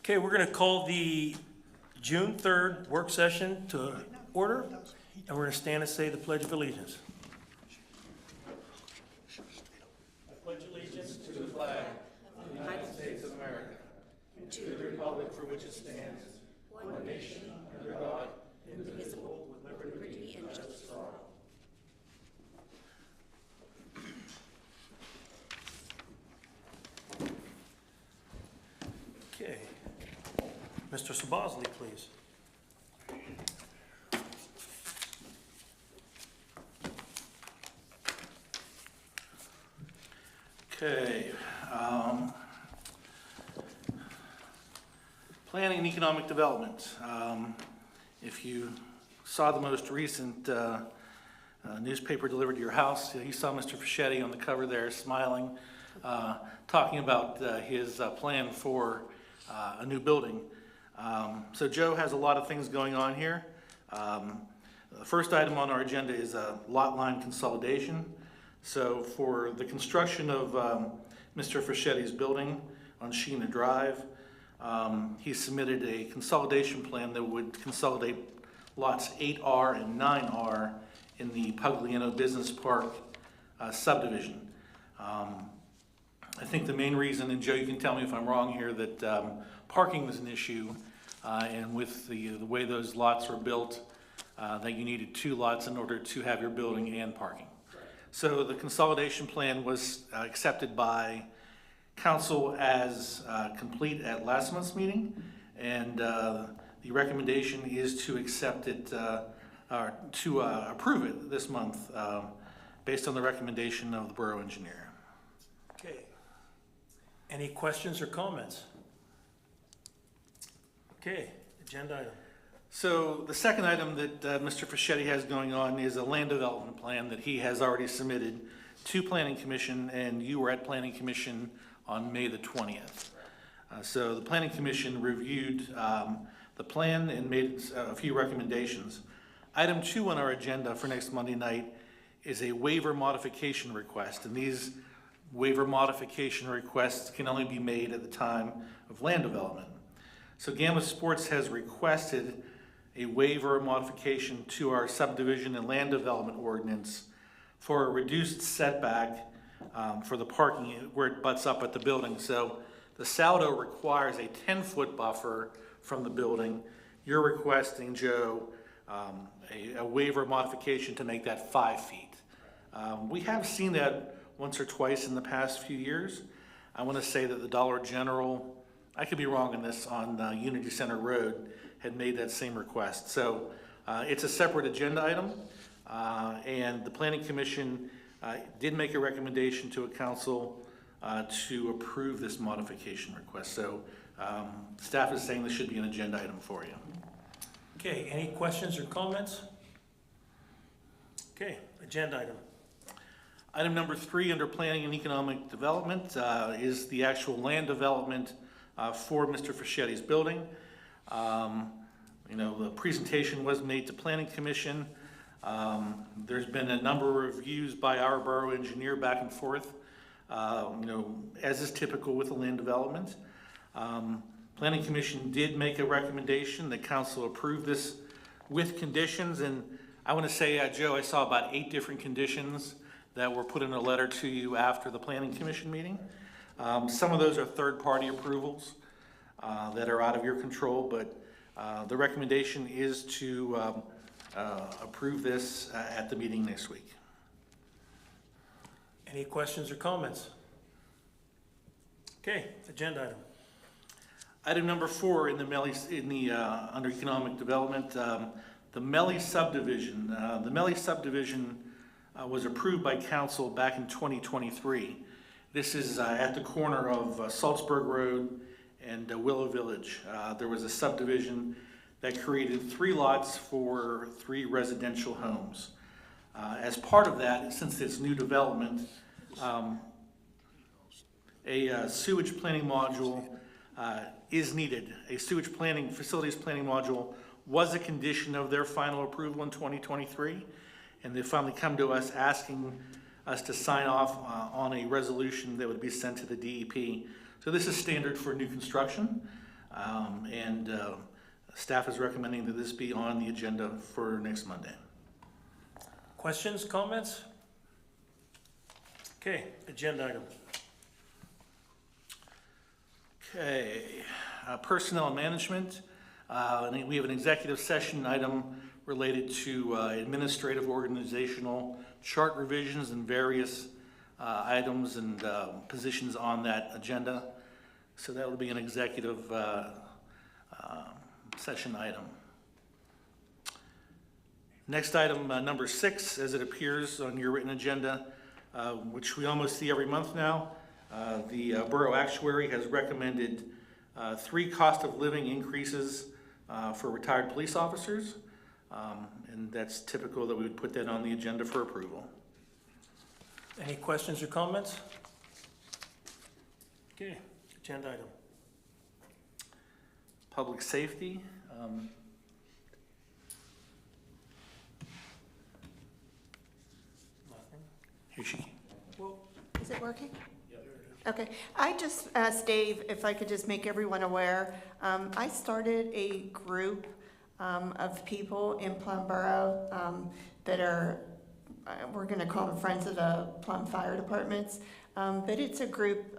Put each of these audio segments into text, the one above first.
Okay, we're going to call the June 3rd work session to order, and we're going to stand and say the Pledge of Allegiance. I pledge allegiance to the flag of the United States of America, and to the republic for which it stands, one nation, under God, indivisible, with liberty and justice for all. Okay. Mr. Sabosley, please. Okay. Planning and economic development. If you saw the most recent newspaper delivered to your house, you saw Mr. Fischetti on the cover there smiling, talking about his plan for a new building. So Joe has a lot of things going on here. The first item on our agenda is a lot line consolidation. So for the construction of Mr. Fischetti's building on Sheena Drive, he submitted a consolidation plan that would consolidate lots 8R and 9R in the Pugliano Business Park subdivision. I think the main reason, and Joe, you can tell me if I'm wrong here, that parking was an issue, and with the way those lots were built, that you needed two lots in order to have your building and parking. So the consolidation plan was accepted by council as complete at last month's meeting, and the recommendation is to accept it, or to approve it this month, based on the recommendation of the borough engineer. Okay. Any questions or comments? Okay, agenda item. So the second item that Mr. Fischetti has going on is a land development plan that he has already submitted to Planning Commission, and you were at Planning Commission on May the 20th. So the Planning Commission reviewed the plan and made a few recommendations. Item 2 on our agenda for next Monday night is a waiver modification request, and these waiver modification requests can only be made at the time of land development. So Gamma Sports has requested a waiver modification to our subdivision and land development ordinance for a reduced setback for the parking where it butts up at the building. So the Saldo requires a 10-foot buffer from the building. You're requesting, Joe, a waiver modification to make that 5 feet. We have seen that once or twice in the past few years. I want to say that the Dollar General, I could be wrong on this, on Unity Center Road, had made that same request. So it's a separate agenda item, and the Planning Commission did make a recommendation to a council to approve this modification request. So staff is saying this should be an agenda item for you. Okay, any questions or comments? Okay, agenda item. Item number 3 under Planning and Economic Development is the actual land development for Mr. Fischetti's building. The presentation was made to Planning Commission. There's been a number of reviews by our borough engineer back and forth, as is typical with the land development. Planning Commission did make a recommendation that council approve this with conditions, and I want to say, Joe, I saw about 8 different conditions that were put in a letter to you after the Planning Commission meeting. Some of those are third-party approvals that are out of your control, but the recommendation is to approve this at the meeting next week. Any questions or comments? Okay, agenda item. Item number 4 in the under economic development, the Melly subdivision. The Melly subdivision was approved by council back in 2023. This is at the corner of Salzburg Road and Willow Village. There was a subdivision that created 3 lots for 3 residential homes. As part of that, since it's new development, a sewage planning module is needed. A sewage planning, facilities planning module was a condition of their final approval in 2023, and they finally come to us asking us to sign off on a resolution that would be sent to the DEP. So this is standard for new construction. And staff is recommending that this be on the agenda for next Monday. Questions, comments? Okay, agenda item. Okay, personnel and management. And we have an executive session item related to administrative organizational chart revisions and various items and positions on that agenda. So that will be an executive session item. Next item, number 6, as it appears on your written agenda, which we almost see every month now. The Borough Actuary has recommended 3 cost of living increases for retired police officers. And that's typical that we would put that on the agenda for approval. Any questions or comments? Okay, agenda item. Public safety. Nothing. Here she. Is it working? Okay, I just asked Dave if I could just make everyone aware. I started a group of people in Plum Boro that are, we're gonna call them Friends of the Plum Fire Departments. But it's a group,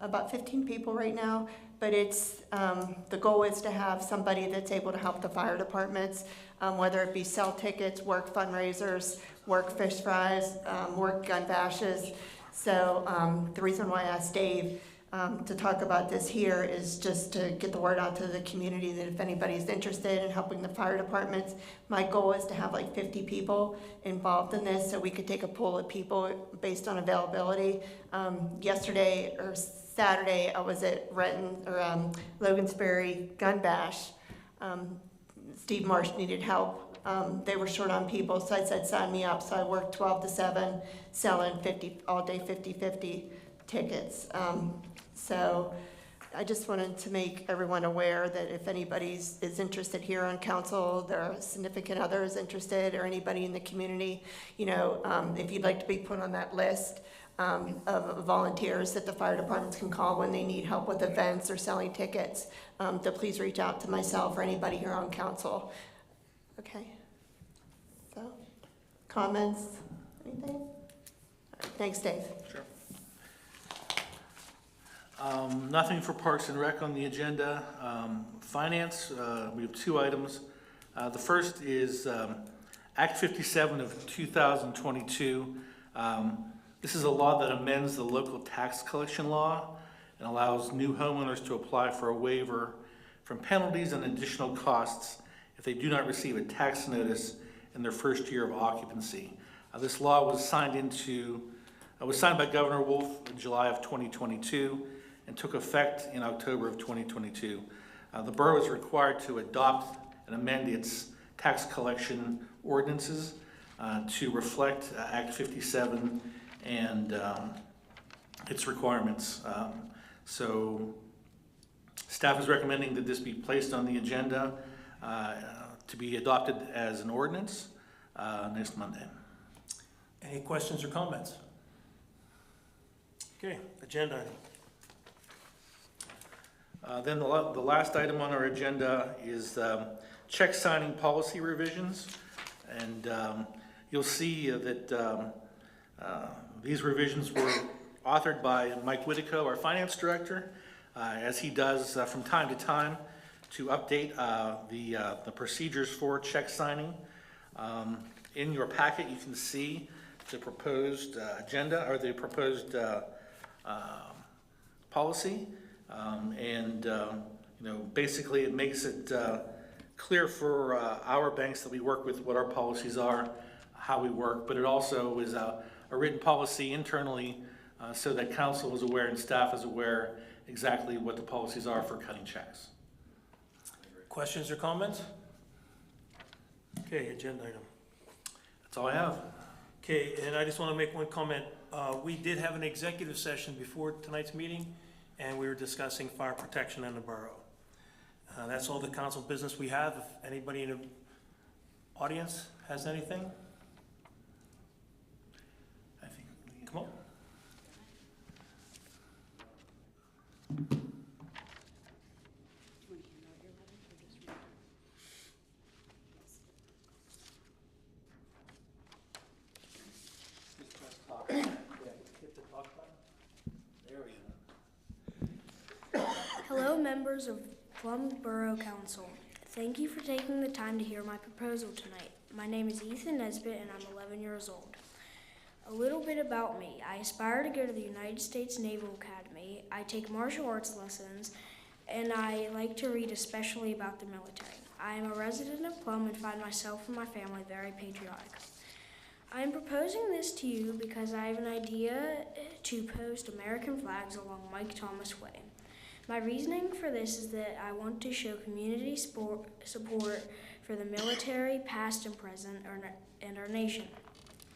about 15 people right now, but it's, the goal is to have somebody that's able to help the fire departments, whether it be sell tickets, work fundraisers, work fish fries, work gun bashes. So the reason why I asked Dave to talk about this here is just to get the word out to the community that if anybody's interested in helping the fire departments, my goal is to have like 50 people involved in this so we could take a pool of people based on availability. Yesterday or Saturday, I was at Logansbury Gun Bash. Steve Marsh needed help. They were short on people, so I said, sign me up. So I worked 12 to 7, selling 50, all day 50-50 tickets. So I just wanted to make everyone aware that if anybody is interested here on council, there are significant others interested, or anybody in the community, you know, if you'd like to be put on that list of volunteers that the fire departments can call when they need help with events or selling tickets, to please reach out to myself or anybody here on council. Okay, so comments, anything? All right, thanks, Dave. Sure. Nothing for Parks and Rec on the agenda. Finance, we have 2 items. The first is Act 57 of 2022. This is a law that amends the local tax collection law and allows new homeowners to apply for a waiver from penalties and additional costs if they do not receive a tax notice in their first year of occupancy. This law was signed by Governor Wolf in July of 2022 and took effect in October of 2022. The borough is required to adopt and amend its tax collection ordinances to reflect Act 57 and its requirements. So staff is recommending that this be placed on the agenda to be adopted as an ordinance next Monday. Any questions or comments? Okay, agenda item. Then the last item on our agenda is check signing policy revisions. And you'll see that these revisions were authored by Mike Whittico, our finance director, as he does from time to time to update the procedures for check signing. In your packet, you can see the proposed agenda or the proposed policy. Basically it makes it clear for our banks that we work with what our policies are, how we work, but it also is a written policy internally so that council is aware and staff is aware exactly what the policies are for cutting checks. Questions or comments? Okay, agenda item. That's all I have. Okay, and I just want to make one comment. We did have an executive session before tonight's meeting, and we were discussing fire protection in the borough. That's all the council business we have. If anybody in the audience has anything, I think. come on. Hello, members of Plum Boro Council. Thank you for taking the time to hear my proposal tonight. My name is Ethan Nesbitt, and I'm 11 years old. A little bit about me. I aspire to go to the United States Naval Academy. I take martial arts lessons, and I like to read especially about the military. I am a resident of Plum and find myself and my family very patriotic. I am proposing this to you because I have an idea to post American flags along Mike Thomas Way. My reasoning for this is that I want to show community support for the military, past and present, and our nation.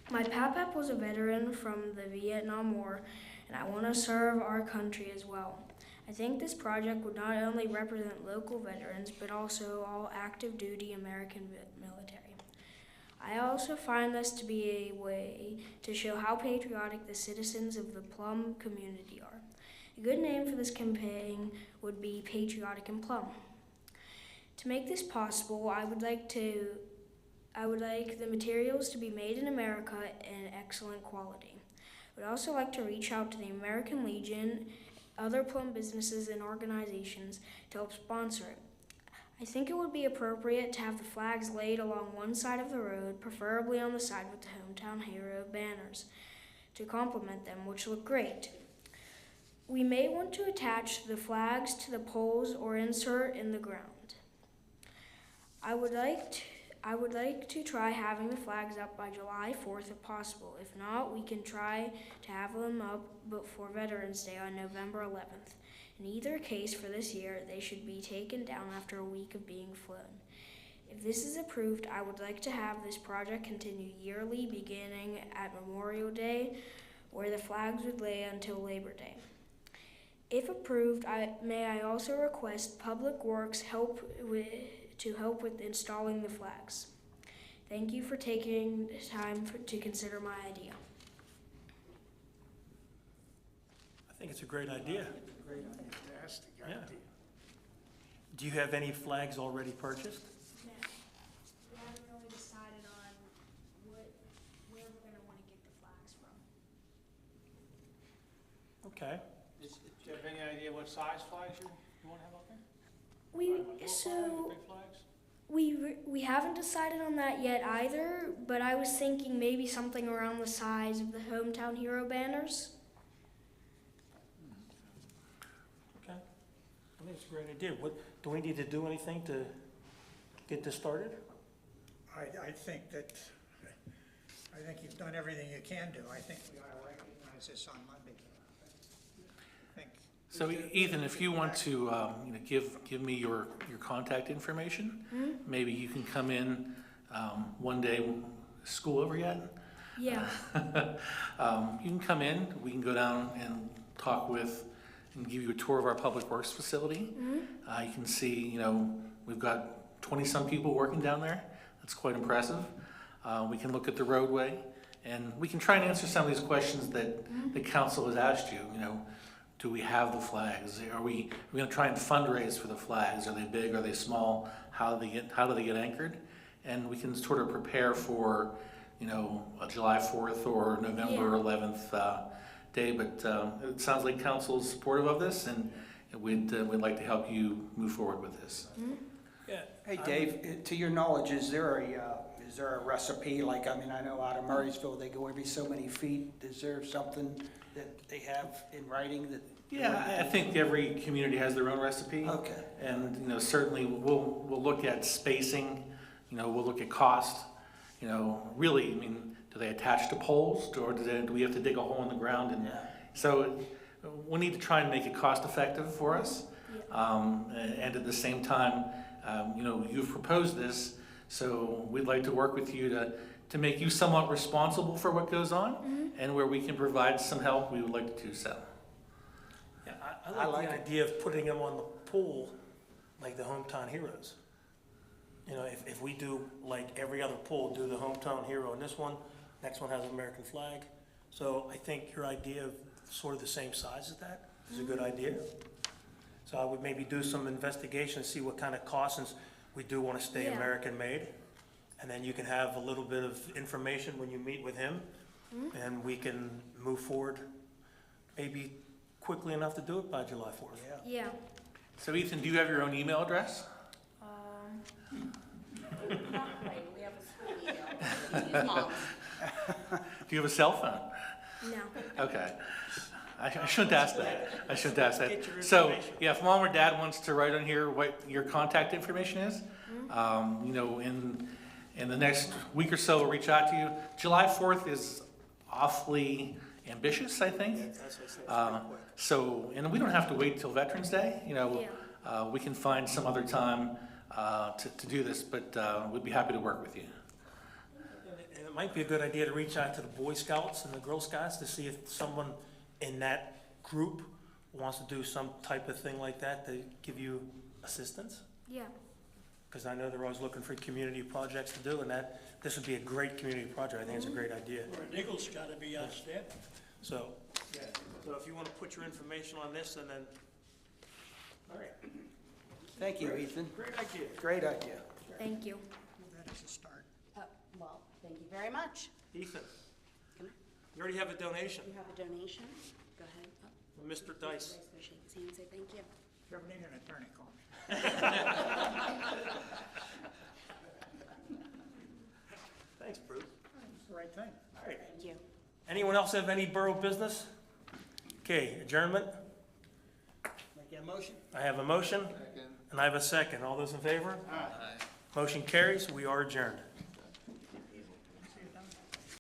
My pap was a veteran from the Vietnam War, and I want to serve our country as well. I think this project would not only represent local veterans, but also all active duty American military. I also find this to be a way to show how patriotic the citizens of the Plum community are. A good name for this campaign would be Patriotic in Plum. To make this possible, I would like the materials to be made in America in excellent quality. I would also like to reach out to the American Legion, other Plum businesses and organizations to help sponsor it. I think it would be appropriate to have the flags laid along one side of the road, preferably on the side with the Hometown Hero banners, to complement them, which look great. We may want to attach the flags to the poles or insert in the ground. I would like to try having the flags up by July 4th if possible. If not, we can try to have them up before Veterans Day on November 11th. In either case, for this year, they should be taken down after a week of being flown. If this is approved, I would like to have this project continue yearly, beginning at Memorial Day, where the flags would lay until Labor Day. If approved, may I also request Public Works to help with installing the flags. Thank you for taking the time to consider my idea. I think it's a great idea. Fantastic Yeah. idea. Do you have any flags already purchased? No, we haven't really decided on where we're going to want to get the flags from. Okay. Do you have any idea what size flags you want to have out there? Big flags? We haven't decided on that yet either, but I was thinking maybe something around the size of the Hometown Hero banners. Okay. I think it's a great idea. Do we need to do anything to get this started? I think you've done everything you can do. I think we ought to recognize this on Monday. I think. So Ethan, if you want to, give me your contact information, maybe you can come in one day. School over yet? Yeah. You can come in. We can go down and talk with and give you a tour of our public works facility. You can see, we've got 20-some people working down there. That's quite impressive. We can look at the roadway, and we can try and answer some of these questions that the council has asked you. Do we have the flags? Are we going to try and fundraise for the flags? Are they big? Are they small? How do they get anchored? And we can sort of prepare for, a July 4th or November 11th day. But it sounds like council is supportive of this, and we'd like to help you move forward with this. Yeah. Hey, Dave, to your knowledge, is there a recipe? Like, I know out of Murraysville, they go every so many feet. Is there something that they have in writing that? Yeah, I think every community has their own recipe. Okay. And, certainly we'll look at spacing, we'll look at cost. Really, do they attach to poles, or do we have to dig a hole in the ground? And so we need to try and make it cost effective for us. And at the same time, you've proposed this, so we'd like to work with you to make you somewhat responsible for what goes on, and where we can provide some help, we would like to do so. Yeah, I like the idea of putting them on the pole like the Hometown Heroes. If we do like every other pole, do the Hometown Hero in this one, next one has an American flag. So I think your idea of sort of the same size as that is a good idea. So I would maybe do some investigation, see what kind of costs, since we do want to stay American made. And then you can have a little bit of information when you meet with him, and we can move forward maybe quickly enough to do it by July 4th. Yeah. So Ethan, do you have your own email address? Not quite, we have a school email, we use mom's. Do you have a cell phone? No. Okay. I shouldn't ask that. I shouldn't ask that. Get your So, information. yeah, if mom or dad wants to write on here what your contact information is, in the next week or so, we'll reach out to you. July 4th is awfully ambitious, I think. That's what I said, it's pretty quick. So, and we don't have to wait till Veterans Day, we can find some other time to do this, but we'd be happy to work with you. And it might be a good idea to reach out to the Boy Scouts and the Girl Scouts to see if someone in that group wants to do some type of thing like that to give you assistance. Yeah. Because I know they're always looking for community projects to do, and this would be a great community project. I think it's a great idea. Or Nichols gotta be outstanding. So, so if you want to put your information on this, and then, all right, Thank you, Ethan. great idea. Great idea. Thank you. That is a start. Well, thank you very much. Ethan, Can I- you already have a donation You have a donation? Go ahead. Oh, from Mr. Dice. Dice, shake his hand and say thank you. If you ever need an attorney, call me. Thanks, Bruce. It's the right thing. All right. Thank you. Anyone else have any borough business? Okay, adjournment. Make that motion? I have a motion, and I have a second. All those in favor? Aye. Motion carries. We are adjourned.